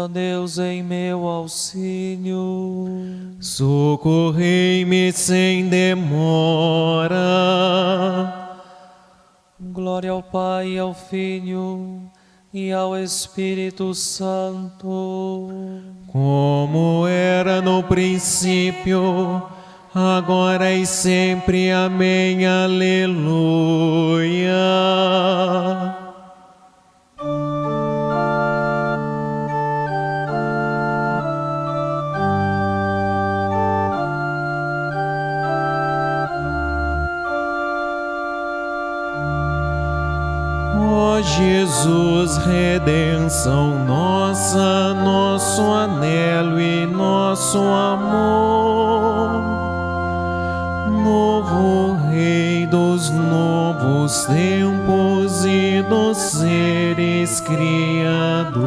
Deus, em meu auxílio. Socorrei-me sem demora. Glória ao Pai, ao Filho e ao Espírito Santo. Como era no princípio, agora e sempre. Amém. Aleluia. Ó Jesus, redenção nossa, nosso anelo e nosso amor, novo Rei dos novos tempos e dos seres criador,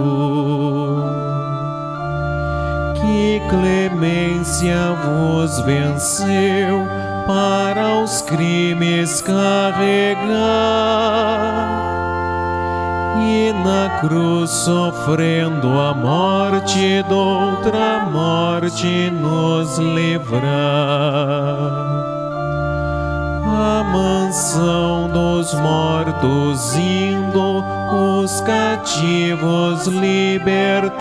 que clemência vos venceu para os crimes carregar, e na cruz, sofrendo a morte, d'outra morte nos livrar. A mansão dos mortos indo, os cativos libertar,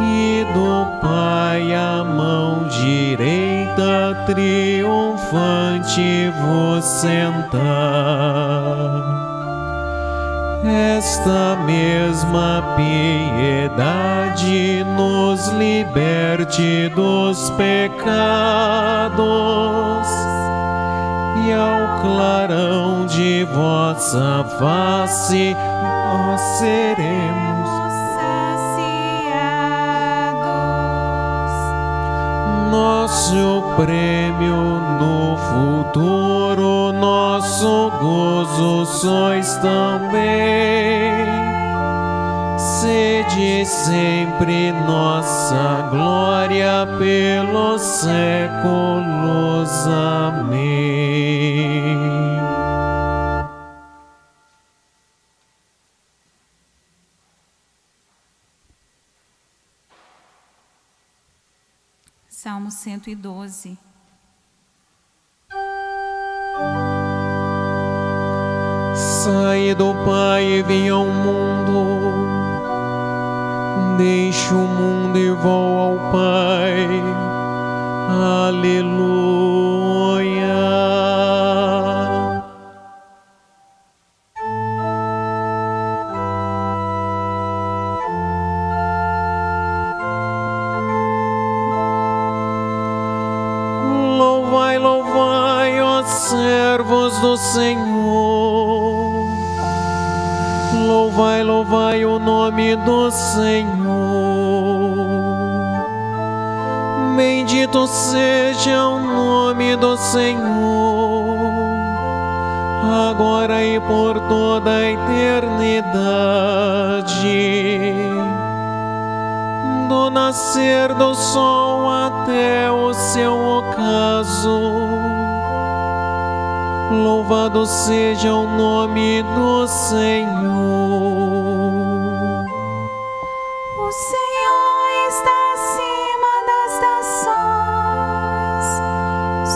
e do Pai a mão direita triunfante vos sentar. Esta mesma piedade nos liberte dos pecados, e ao clarão de vossa face nós seremos nosso prêmio no futuro, nosso gozo sois também. Sede sempre nossa glória pelos séculos. Amém. Salmo 112. Saí do Pai e vim ao mundo, deixo o mundo e vou ao Pai. Aleluia. Louvai, louvai, ó servos do Senhor. Louvai, louvai o nome do Senhor. Bendito seja o nome do Senhor, agora e por toda a eternidade. Do nascer do sol até o seu ocaso, louvado seja o nome do Senhor. O Senhor está acima das nações,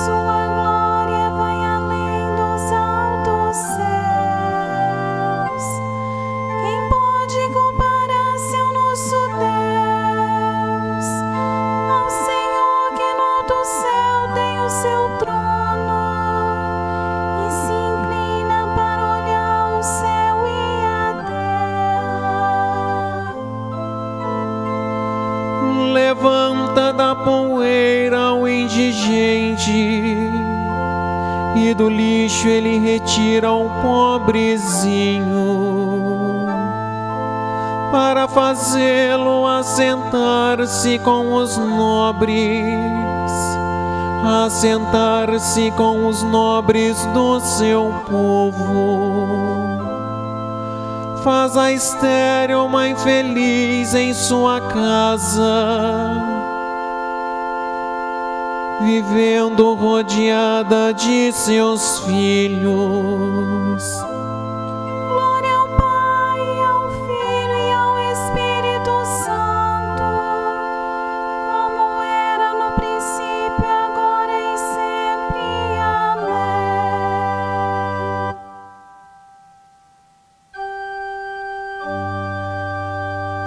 sua glória vai além dos altos céus. Quem pode comparar-se ao nosso Deus? Ao Senhor que no alto céu tem o seu trono e se inclina para olhar o céu e a terra. Levanta da poeira o indigente, e do lixo ele retira o pobrezinho, para fazê-lo assentar-se com os nobres, assentar-se com os nobres do seu povo. Faz a estéril mãe feliz em sua casa, vivendo rodeada de seus filhos. Glória ao Pai, ao Filho e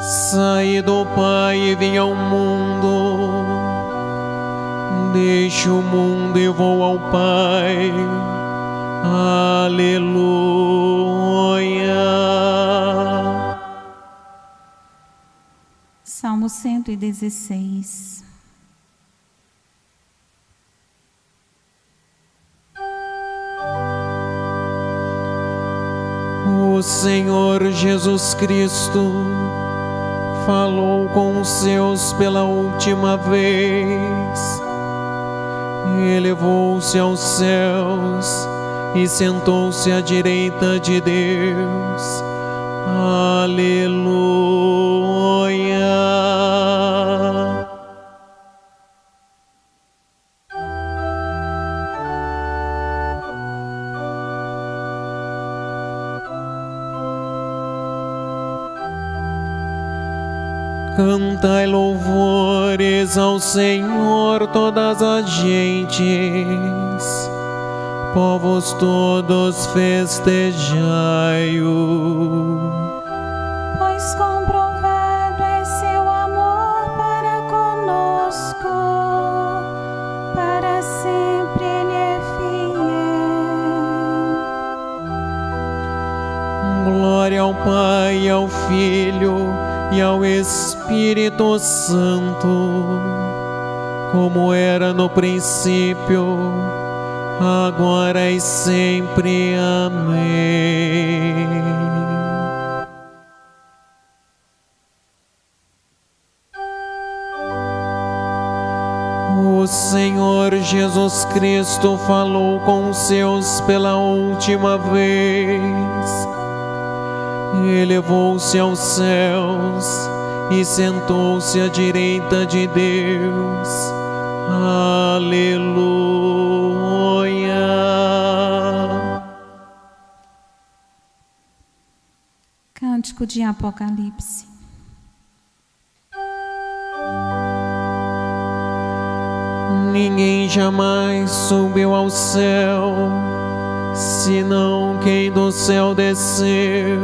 Saí do Pai e vim ao mundo, deixo o mundo e vou ao Pai. Aleluia. Salmo 116. O Senhor Jesus Cristo falou com os seus pela última vez. Elevou-se aos céus e sentou-se à direita de Deus. Aleluia. Cantai louvores ao Senhor todas as gentes, povos todos festejai-o. Pois comprovado é seu amor para conosco, para sempre Ele é fiel. Glória ao Pai, e ao Filho e ao Espírito Santo, como era no princípio, agora e sempre. Amém. O Senhor Jesus Cristo falou com os seus pela última vez. Elevou-se aos céus e sentou-se à direita de Deus. Aleluia. Cântico de Apocalipse. Ninguém jamais subiu ao céu, senão quem do céu desceu,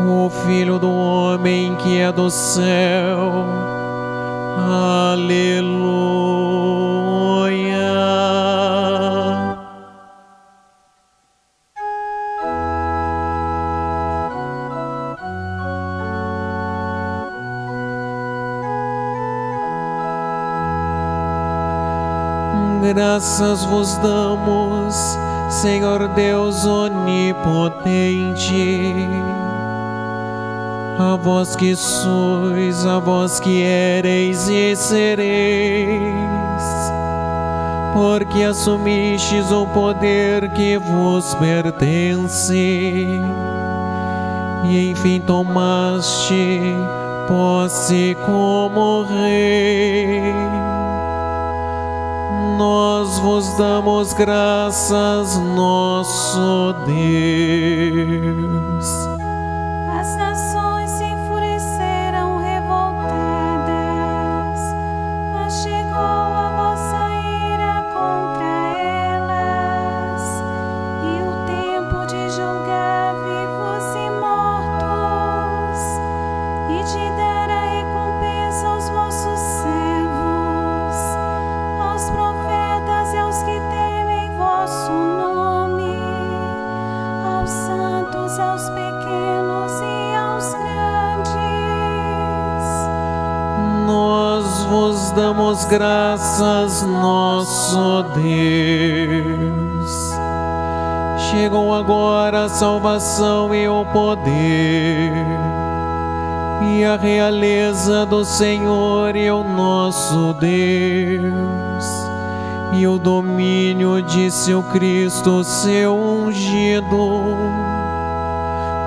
o Filho do Homem que é do céu. Aleluia. Graças vos damos, Senhor Deus onipotente, a vós que sois, a vós que éreis e sereis, porque assumistes o poder que vos pertence, e enfim tomaste posse como Rei. Nós vos damos graças, nosso Deus. As nações se enfureceram revoltadas, mas chegou a vossa ira contra elas, e o tempo de julgar vivos e mortos, e de dar a recompensa aos vossos servos, aos profetas e aos que temem vosso nome, aos santos, aos pequenos e aos grandes. Nós vos damos graças, nosso Deus. Chegam agora a salvação e o poder, e a realeza do Senhor e o nosso Deus, e o domínio de seu Cristo, seu ungido,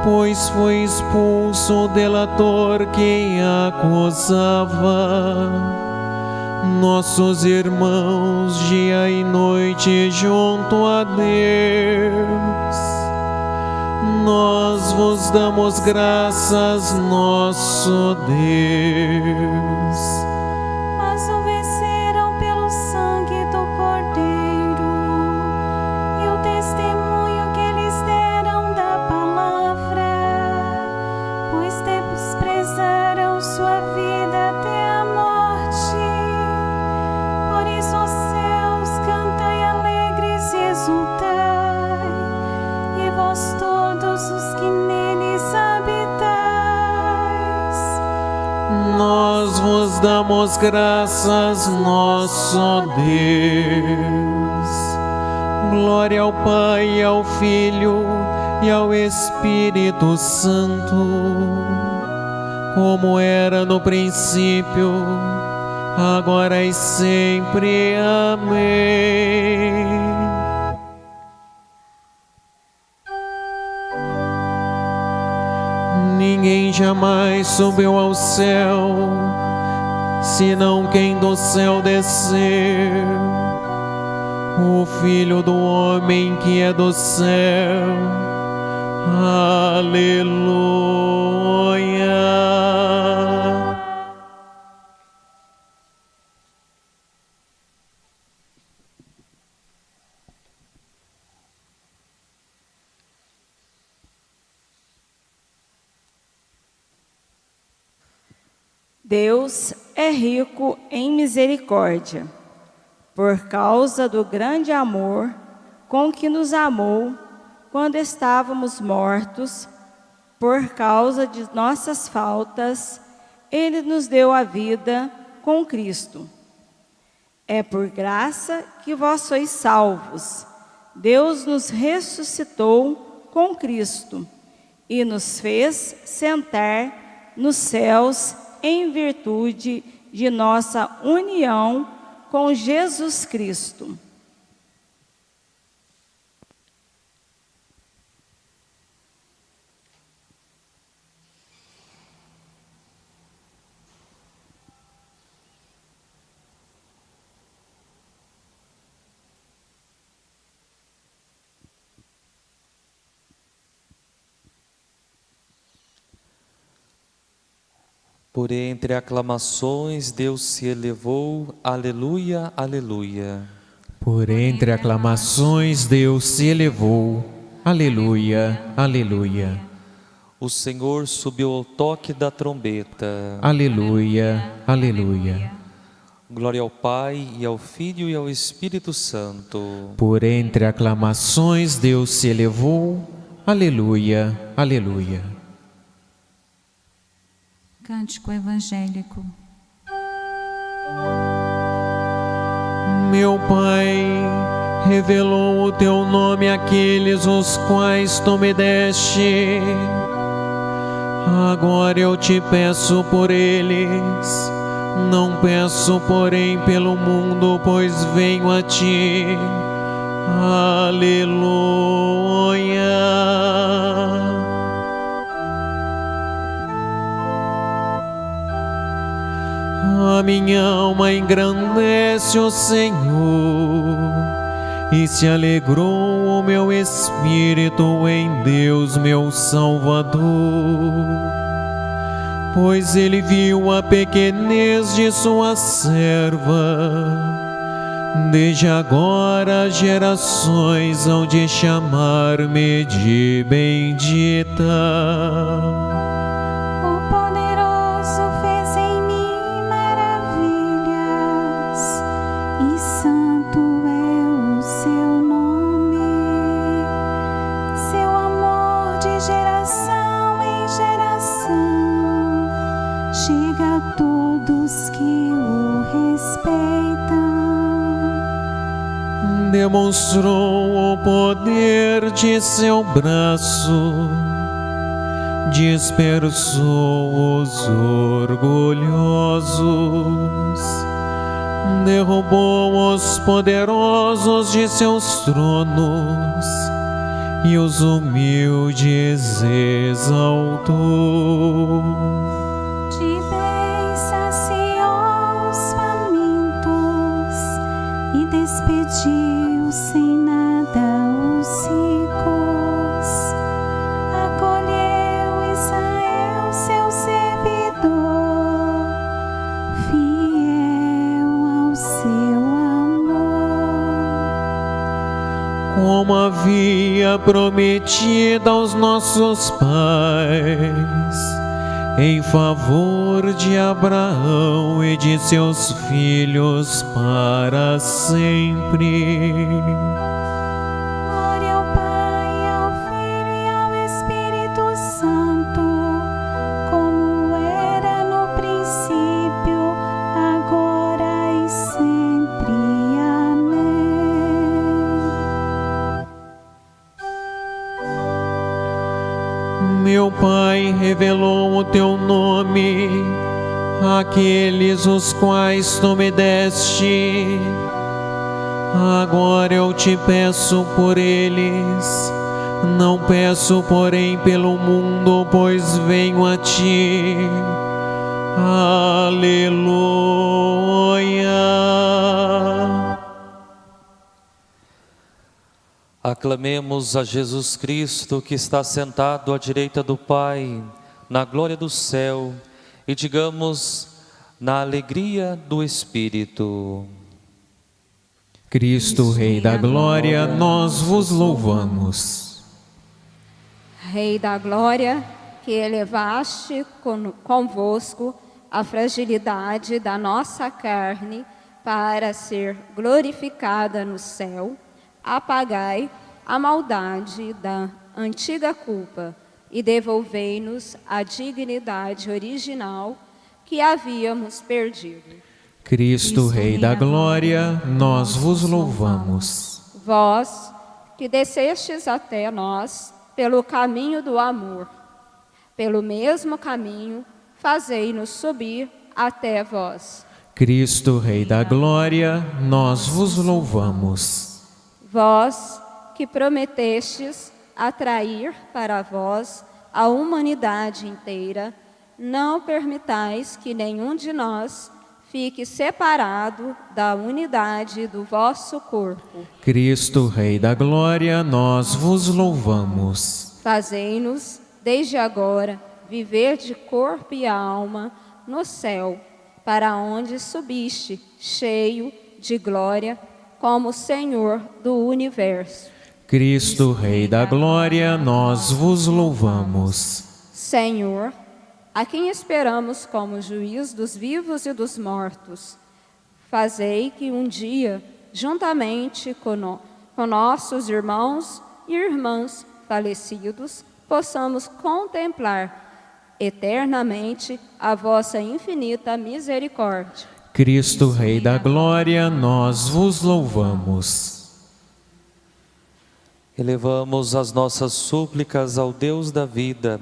pois foi expulso o delator que acusava nossos irmãos dia e noite junto a Deus. Nós vos damos graças, nosso Deus. Mas o venceram pelo sangue do Cordeiro e o testemunho que eles deram da palavra, pois desprezado Nós vos damos graças, nosso Deus. Glória ao Pai, ao Filho e ao Espírito Santo, como era no princípio, agora e sempre. Amém. Ninguém jamais subiu ao céu, senão quem do céu desceu, o Filho do homem que é do céu. Aleluia. Deus é rico em misericórdia, por causa do grande amor com que nos amou quando estávamos mortos. Por causa de nossas faltas, Ele nos deu a vida com Cristo. É por graça que vós sois salvos. Deus nos ressuscitou com Cristo e nos fez sentar nos céus em virtude de nossa união com Jesus Cristo. Por entre aclamações, Deus se elevou. Aleluia, aleluia. Por entre aclamações, Deus se elevou. Aleluia, aleluia. O Senhor subiu ao toque da trombeta. Aleluia, aleluia. Glória ao Pai, e ao Filho e ao Espírito Santo. Por entre aclamações, Deus se elevou. Aleluia, aleluia. Cântico evangélico. Meu Pai revelou o teu nome àqueles os quais tu me deste. Agora eu te peço por eles, não peço, porém, pelo mundo, pois venho a ti. Aleluia. A minha alma engrandece o Senhor, e se alegrou o meu espírito em Deus, meu Salvador. Pois ele viu a pequenez de sua serva. Desde agora gerações hão de chamar-me de bendita. Demonstrou o poder de seu braço, dispersou os orgulhosos, derrubou os poderosos de seus tronos e os humildes exaltou. De bens saciou os famintos e despediu sem nada os ricos. Acolheu Israel, seu servidor, fiel ao seu amor. Como havia prometido aos nossos pais, em favor de Abraão e de seus filhos para sempre. Glória ao Pai, ao Filho e ao Espírito Santo, como era no princípio, no teu nome aqueles os quais tu me deste. Agora eu te peço por eles, não peço, porém, pelo mundo, pois venho a ti. Aleluia. Aclamemos a Jesus Cristo, que está sentado à direita do Pai, na glória do céu, e digamos, na alegria do Espírito: Cristo, Rei da Glória, nós vos louvamos. Rei da Glória, que elevaste convosco a fragilidade da nossa carne para ser glorificada no céu, apagai a maldade da antiga culpa e devolvei-nos a dignidade original que havíamos perdido. Cristo, Rei da Glória, nós vos louvamos. Vós, que descestes até nós pelo caminho do amor, pelo mesmo caminho, fazei-nos subir até vós. Cristo, Rei da Glória, nós vos louvamos. Vós, que prometestes atrair para vós a humanidade inteira, não permitais que nenhum de nós fique separado da unidade do vosso corpo. Cristo, Rei da Glória, nós vos louvamos. Fazei-nos, desde agora, viver de corpo e alma no céu, para onde subiste, cheio de glória, como Senhor do universo. Cristo, Rei da Glória, nós vos louvamos. Senhor, a quem esperamos como juiz dos vivos e dos mortos, fazei que um dia, juntamente com nossos irmãos e irmãs falecidos, possamos contemplar eternamente a vossa infinita misericórdia. Cristo, Rei da Glória, nós vos louvamos. Elevamos as nossas súplicas ao Deus da vida,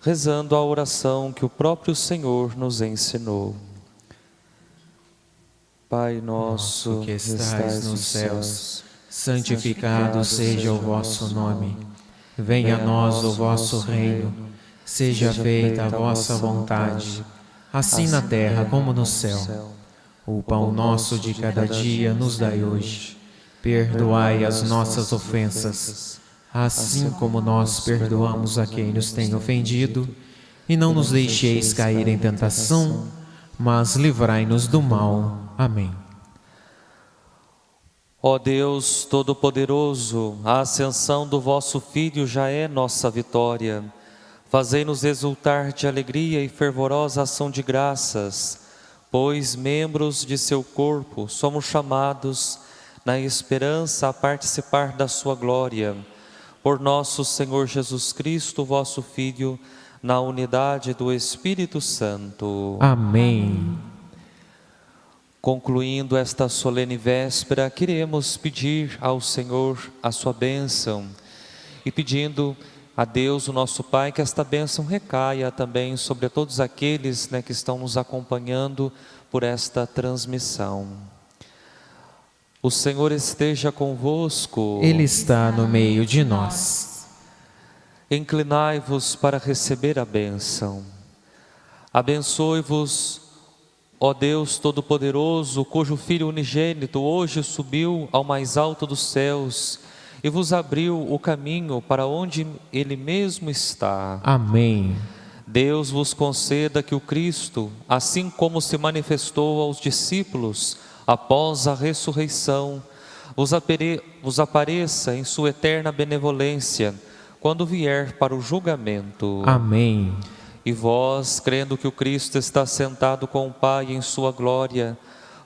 rezando a oração que o próprio Senhor nos ensinou. Pai nosso, que estais nos céus, santificado seja o vosso nome. Venha a nós o vosso reino. Seja feita a vossa vontade, assim na terra como no céu. O pão nosso de cada dia nos dai hoje. Perdoai as nossas ofensas, assim como nós perdoamos a quem nos tem ofendido, e não nos deixeis cair em tentação, mas livrai-nos do mal. Amém. Ó Deus Todo-Poderoso, a ascensão do vosso Filho já é nossa vitória. Fazei-nos exultar de alegria e fervorosa ação de graças, pois, membros de seu corpo, somos chamados, na esperança, a participar da sua glória. Por nosso Senhor Jesus Cristo, vosso Filho, na unidade do Espírito Santo. Amém. Concluindo esta solene véspera, queremos pedir ao Senhor a sua bênção e pedindo a Deus, o nosso Pai, que esta bênção recaia também sobre todos aqueles, que estão nos acompanhando por esta transmissão. O Senhor esteja convosco. Ele está no meio de nós. Inclinai-vos para receber a bênção. Abençoe-vos, ó Deus Todo-Poderoso, cujo Filho unigênito hoje subiu ao mais alto dos céus e vos abriu o caminho para onde Ele mesmo está. Amém. Deus vos conceda que o Cristo, assim como se manifestou aos discípulos após a ressurreição, vos apareça em sua eterna benevolência, quando vier para o julgamento. Amém. E vós, crendo que o Cristo está sentado com o Pai em sua glória,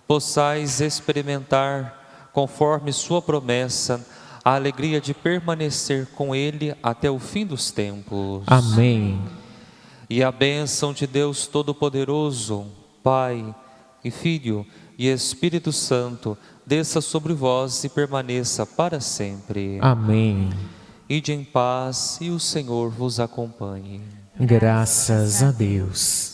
possais experimentar, conforme sua promessa, a alegria de permanecer com Ele até o fim dos tempos. Amém. E a bênção de Deus Todo-Poderoso, Pai e Filho e Espírito Santo, desça sobre vós e permaneça para sempre. Amém. Ide em paz e o Senhor vos acompanhe. Graças a Deus.